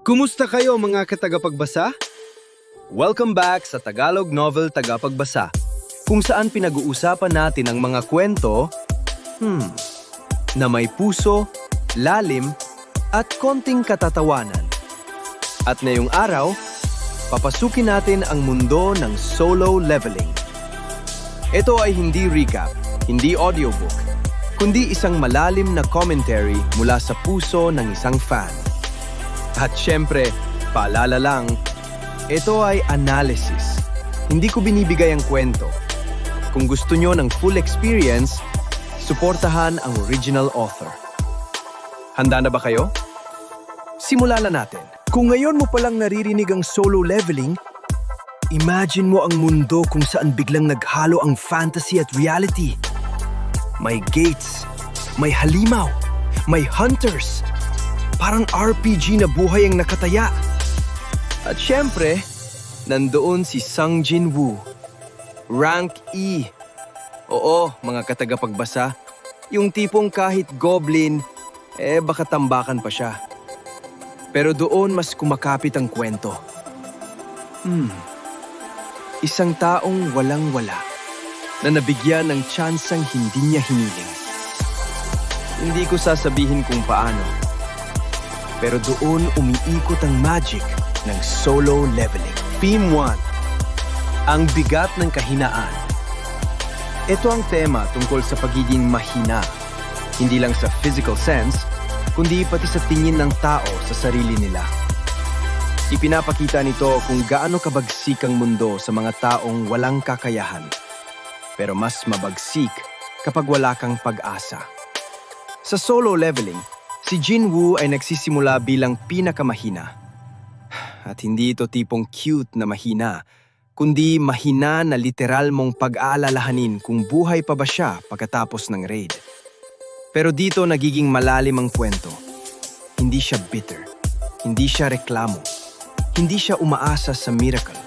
Kumusta kayo mga katagapagbasa? Welcome back sa Tagalog Novel Tagapagbasa, kung saan pinag-uusapan natin ang mga kwento na may puso, lalim, at konting katatawanan. At ngayong araw, papasukin natin ang mundo ng solo leveling. Ito ay hindi recap, hindi audiobook, kundi isang malalim na commentary mula sa puso ng isang fan. At syempre, paalala lang, ito ay analysis. Hindi ko binibigay ang kwento. Kung gusto nyo ng full experience, suportahan ang original author. Handa na ba kayo? Simulan na natin. Kung ngayon mo palang naririnig ang solo leveling, imagine mo ang mundo kung saan biglang naghalo ang fantasy at reality. May gates, may halimaw, may hunters. Parang RPG na buhay ang nakataya. At syempre, nandoon si Sung Jin Woo. Rank E. Oo, mga katagapagbasa, yung tipong kahit goblin, baka tambakan pa siya. Pero doon mas kumakapit ang kwento. Isang taong walang-wala na nabigyan ng tsansang hindi niya hiniling. Hindi ko sasabihin kung paano. Pero doon umiikot ang magic ng solo leveling. Theme 1. Ang bigat ng kahinaan. Ito ang tema tungkol sa pagiging mahina. Hindi lang sa physical sense, kundi pati sa tingin ng tao sa sarili nila. Ipinapakita nito kung gaano kabagsik ang mundo sa mga taong walang kakayahan. Pero mas mabagsik kapag wala kang pag-asa. Sa solo leveling, si Jin Woo ay nagsisimula bilang pinakamahina. At hindi ito tipong cute na mahina, kundi mahina na literal mong pag-aalalahanin kung buhay pa ba siya pagkatapos ng raid. Pero dito nagiging malalim ang kwento. Hindi siya bitter, hindi siya reklamo, hindi siya umaasa sa miracle.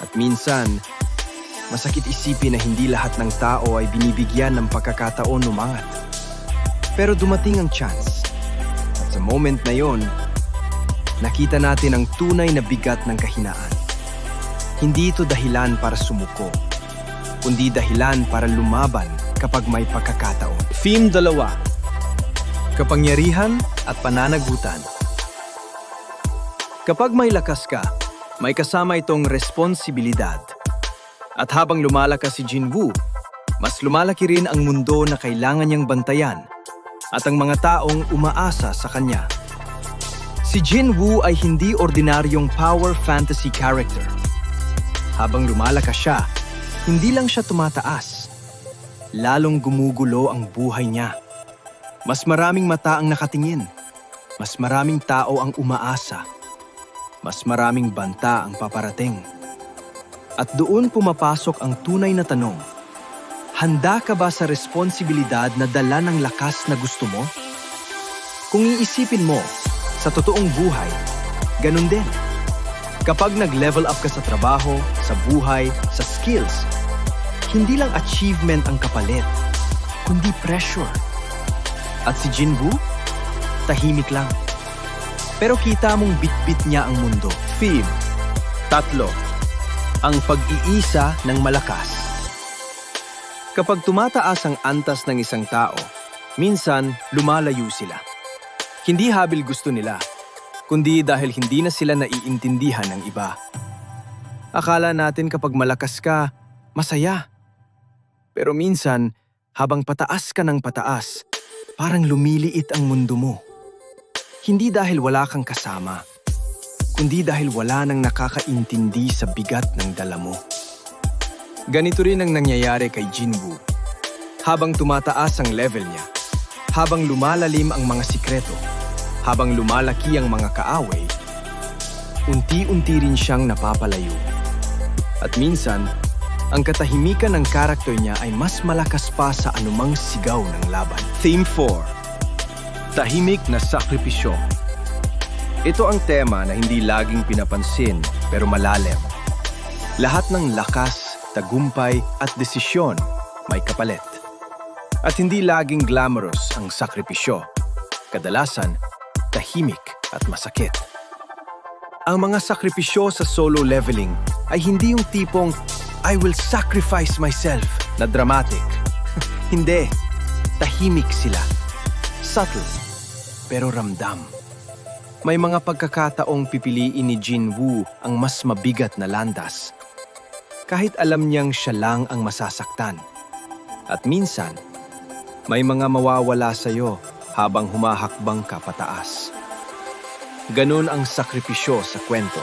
At minsan, masakit isipin na hindi lahat ng tao ay binibigyan ng pagkakataon umangat. Pero dumating ang chance. At sa moment na yon, nakita natin ang tunay na bigat ng kahinaan. Hindi ito dahilan para sumuko, kundi dahilan para lumaban kapag may pagkakataon. Theme 2. Kapangyarihan at pananagutan. Kapag may lakas ka, may kasama itong responsibilidad. At habang lumalakas si Jin Woo, mas lumalaki rin ang mundo na kailangan niyang bantayan at ang mga taong umaasa sa kanya. Si Jin Woo ay hindi ordinaryong power fantasy character. Habang lumalakas siya, hindi lang siya tumataas. Lalong gumugulo ang buhay niya. Mas maraming mata ang nakatingin. Mas maraming tao ang umaasa. Mas maraming banta ang paparating. At doon pumapasok ang tunay na tanong. Handa ka ba sa responsibilidad na dala ng lakas na gusto mo? Kung iisipin mo, sa totoong buhay, ganun din. Kapag nag-level up ka sa trabaho, sa buhay, sa skills, hindi lang achievement ang kapalit, kundi pressure. At si Jin Woo, tahimik lang. Pero kita mong bitbit niya ang mundo. Theme 3. Ang pag-iisa ng malakas. Kapag tumataas ang antas ng isang tao, minsan lumalayo sila. Hindi habil gusto nila, kundi dahil hindi na sila naiintindihan ng iba. Akala natin kapag malakas ka, masaya. Pero minsan, habang pataas ka ng pataas, parang lumiliit ang mundo mo. Hindi dahil wala kang kasama, kundi dahil wala nang nakakaintindi sa bigat ng dala mo. Ganito rin ang nangyayari kay Jin Woo. Habang tumataas ang level niya, habang lumalalim ang mga sikreto, habang lumalaki ang mga kaaway, unti-unti rin siyang napapalayo. At minsan, ang katahimikan ng karakter niya ay mas malakas pa sa anumang sigaw ng laban. Theme 4. Tahimik na sakripisyo. Ito ang tema na hindi laging pinapansin pero malalim. Lahat ng lakas, tagumpay at desisyon may kapalit. At hindi laging glamorous ang sakripisyo. Kadalasan, tahimik at masakit. Ang mga sakripisyo sa solo leveling ay hindi yung tipong I will sacrifice myself na dramatic. Hindi. Tahimik sila. Subtle, pero ramdam. May mga pagkakataong pipiliin ni Jinwoo ang mas mabigat na landas. Kahit alam niyang siya lang ang masasaktan. At minsan, may mga mawawala sa'yo habang humahakbang ka pataas. Ganun ang sakripisyo sa kwento.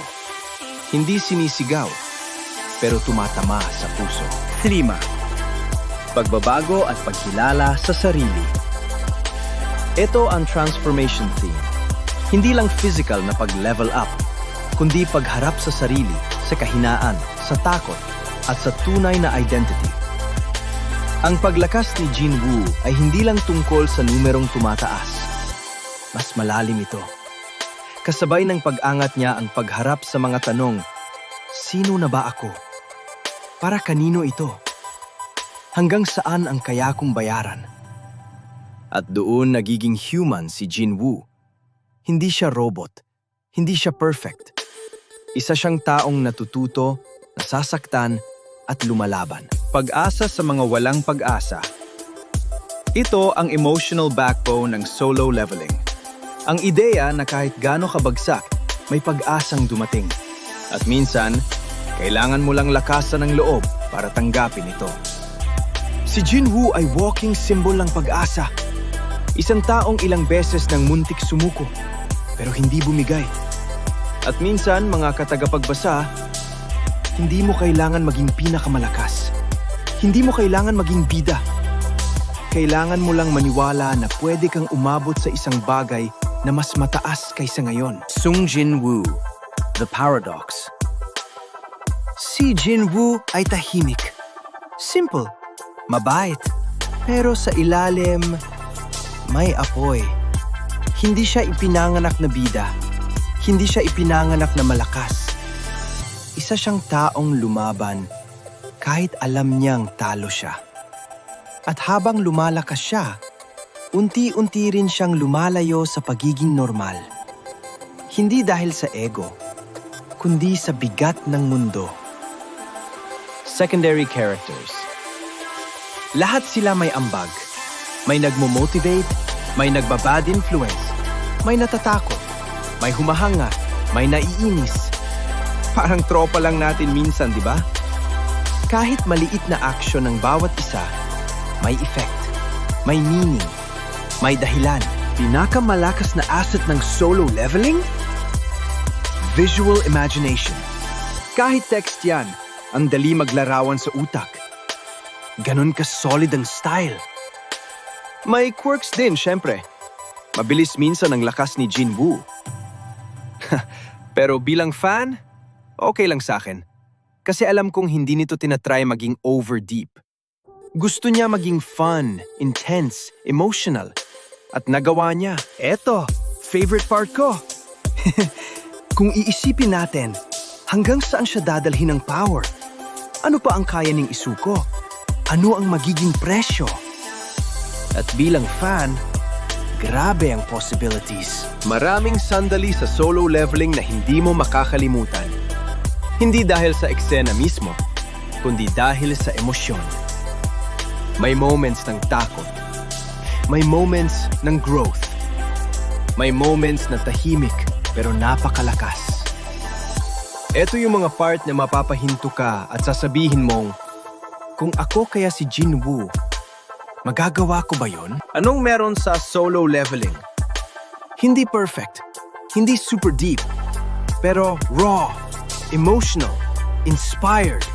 Hindi sinisigaw, pero tumatama sa puso. 5. Pagbabago at pagkilala sa sarili. Ito ang transformation theme. Hindi lang physical na pag-level up, kundi pagharap sa sarili, sa kahinaan, sa takot, at sa tunay na identity. Ang paglakas ni Jinwoo ay hindi lang tungkol sa numerong tumataas. Mas malalim ito. Kasabay ng pag-angat niya ang pagharap sa mga tanong, sino na ba ako? Para kanino ito? Hanggang saan ang kaya kong bayaran? At doon nagiging human si Jinwoo. Hindi siya robot. Hindi siya perfect. Isa siyang taong natututo, nasasaktan, at lumalaban. Pag-asa sa mga walang pag-asa. Ito ang emotional backbone ng solo leveling. Ang ideya na kahit gaano kabagsak, may pag-asang dumating. At minsan, kailangan mo lang lakasan ng loob para tanggapin ito. Si Jinwoo ay walking symbol ng pag-asa. Isang taong ilang beses nang muntik sumuko, pero hindi bumigay. At minsan, mga katagapagbasa, hindi mo kailangan maging pinakamalakas. Hindi mo kailangan maging bida. Kailangan mo lang maniwala na pwede kang umabot sa isang bagay na mas mataas kaysa ngayon. Sung Jinwoo, The Paradox. Si Jinwoo ay tahimik. Simple, mabait, pero sa ilalim, may apoy. Hindi siya ipinanganak na bida. Hindi siya ipinanganak na malakas. Isa siyang taong lumaban kahit alam niyang talo siya. At habang lumalakas siya, unti-unti rin siyang lumalayo sa pagiging normal. Hindi dahil sa ego, kundi sa bigat ng mundo. Secondary characters. Lahat sila may ambag. May nagmo-motivate, may nagbabad influence, may natatakot, may humahanga, may naiinis. Parang tropa lang natin minsan, di ba? Kahit maliit na aksyon ng bawat isa, may effect, may meaning, may dahilan. Pinakamalakas na asset ng solo leveling? Visual imagination. Kahit text yan, ang dali maglarawan sa utak. Ganon ka-solid ang style. May quirks din, syempre. Mabilis minsan ang lakas ni Jinwoo. Pero bilang fan, okay lang sa akin. Kasi alam kong hindi nito tinatry maging over-deep. Gusto niya maging fun, intense, emotional. At nagawa niya. Eto, favorite part ko. Kung iisipin natin, hanggang saan siya dadalhin ng power? Ano pa ang kaya ning isuko? Ano ang magiging presyo? At bilang fan, grabe ang possibilities. Maraming sandali sa solo leveling na hindi mo makakalimutan. Hindi dahil sa eksena mismo, kundi dahil sa emosyon. May moments ng takot. May moments ng growth. May moments na tahimik pero napakalakas. Ito yung mga part na mapapahinto ka at sasabihin mong, kung ako kaya si Jinwoo, magagawa ko ba yon? Anong meron sa solo leveling? Hindi perfect, hindi super deep, pero raw, emotional, inspired.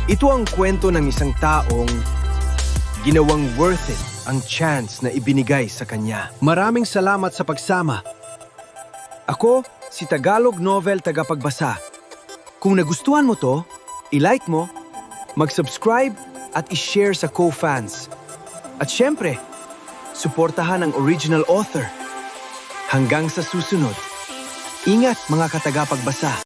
Ito ang kwento ng isang taong ginawang worth it ang chance na ibinigay sa kanya. Maraming salamat sa pagsama. Ako, si Tagalog Novel Tagapagbasa. Kung nagustuhan mo to, i-like mo, mag-subscribe at i-share sa co-fans. At syempre, suportahan ang original author. Hanggang sa susunod, ingat mga katagapagbasa.